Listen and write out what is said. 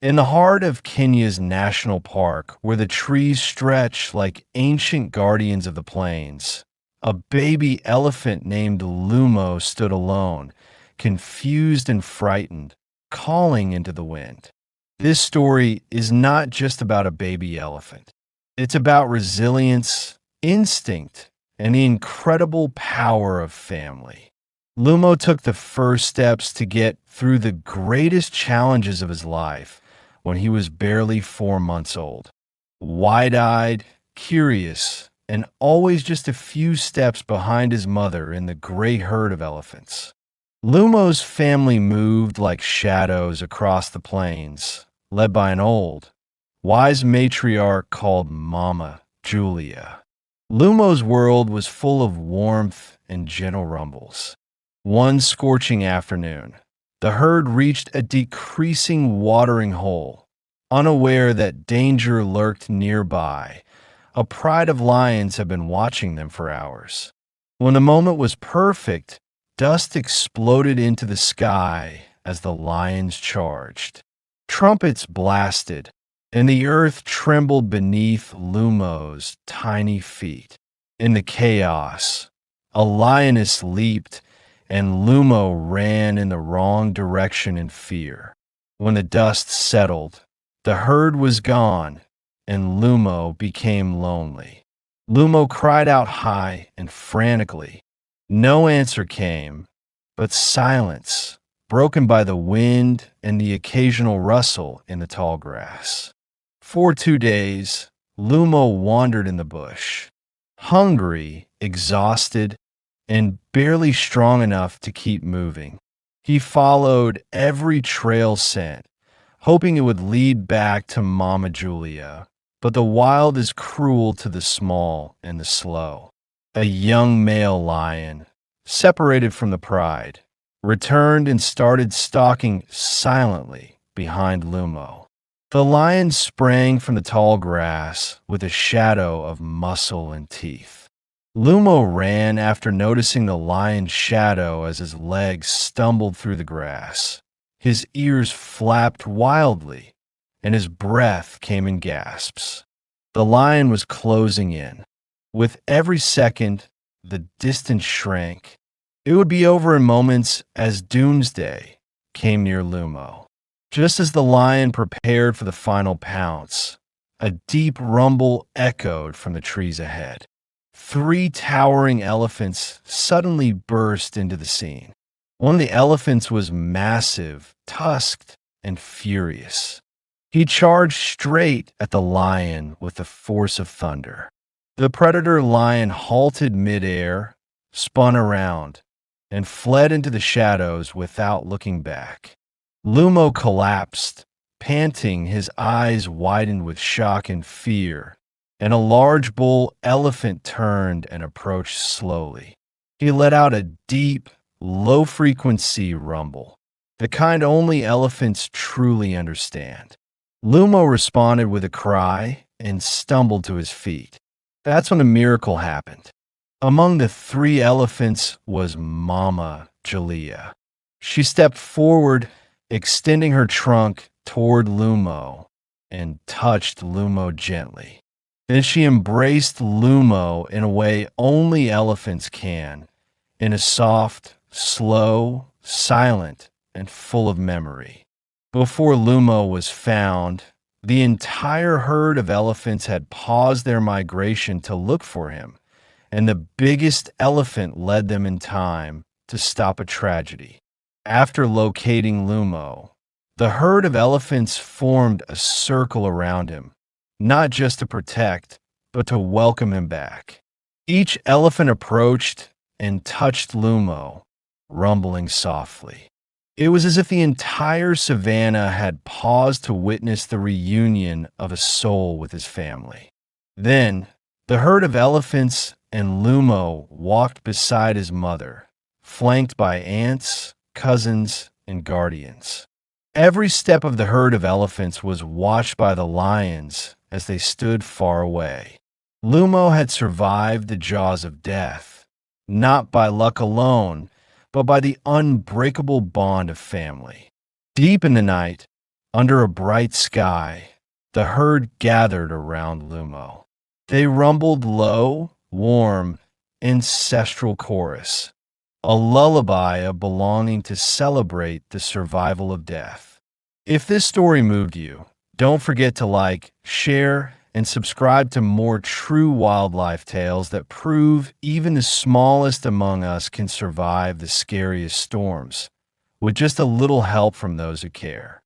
In the heart of Kenya's national park, where the trees stretch like ancient guardians of the plains, a baby elephant named Lumo stood alone, confused and frightened, calling into the wind. This story is not just about a baby elephant. It's about resilience, instinct, and the incredible power of family. Lumo took the first steps to get through the greatest challenges of his life when he was barely 4 months old. Wide-eyed, curious, and always just a few steps behind his mother in the great herd of elephants. Lumo's family moved like shadows across the plains, led by an old, wise matriarch called Mama Julia. Lumo's world was full of warmth and gentle rumbles. One scorching afternoon, the herd reached a decreasing watering hole, unaware that danger lurked nearby. A pride of lions had been watching them for hours. When the moment was perfect, dust exploded into the sky as the lions charged. Trumpets blasted, and the earth trembled beneath Lumo's tiny feet. In the chaos, a lioness leaped, and Lumo ran in the wrong direction in fear. When the dust settled, the herd was gone, and Lumo became lonely. Lumo cried out high and frantically. No answer came, but silence, broken by the wind and the occasional rustle in the tall grass. For 2 days, Lumo wandered in the bush, hungry, exhausted, and barely strong enough to keep moving. He followed every trail scent, hoping it would lead back to Mama Julia. But the wild is cruel to the small and the slow. A young male lion, separated from the pride, returned and started stalking silently behind Lumo. The lion sprang from the tall grass with a shadow of muscle and teeth. Lumo ran after noticing the lion's shadow as his legs stumbled through the grass. His ears flapped wildly, and his breath came in gasps. The lion was closing in. With every second, the distance shrank. It would be over in moments as doomsday came near Lumo. Just as the lion prepared for the final pounce, a deep rumble echoed from the trees ahead. 3 towering elephants suddenly burst into the scene. One of the elephants was massive, tusked, and furious. He charged straight at the lion with the force of thunder. The predator lion halted midair, spun around, and fled into the shadows without looking back. Lumo collapsed, panting, his eyes widened with shock and fear, and a large bull elephant turned and approached slowly. He let out a deep, low-frequency rumble, the kind only elephants truly understand. Lumo responded with a cry and stumbled to his feet. That's when a miracle happened. Among the 3 elephants was Mama Julia. She stepped forward, extending her trunk toward Lumo, and touched Lumo gently. Then she embraced Lumo in a way only elephants can, in a soft, slow, silent, and full of memory. Before Lumo was found, the entire herd of elephants had paused their migration to look for him, and the biggest elephant led them in time to stop a tragedy. After locating Lumo, the herd of elephants formed a circle around him, not just to protect, but to welcome him back. Each elephant approached and touched Lumo, rumbling softly. It was as if the entire savannah had paused to witness the reunion of a soul with his family. Then, the herd of elephants and Lumo walked beside his mother, flanked by aunts, cousins, and guardians. Every step of the herd of elephants was watched by the lions as they stood far away. Lumo had survived the jaws of death, not by luck alone, but by the unbreakable bond of family. Deep in the night, Under a bright sky, the herd gathered around Lumo. They rumbled low, warm, ancestral chorus, a lullaby of belonging to celebrate the survival of death. If this story moved you, don't forget to like, share, and subscribe to more true wildlife tales that prove even the smallest among us can survive the scariest storms, with just a little help from those who care.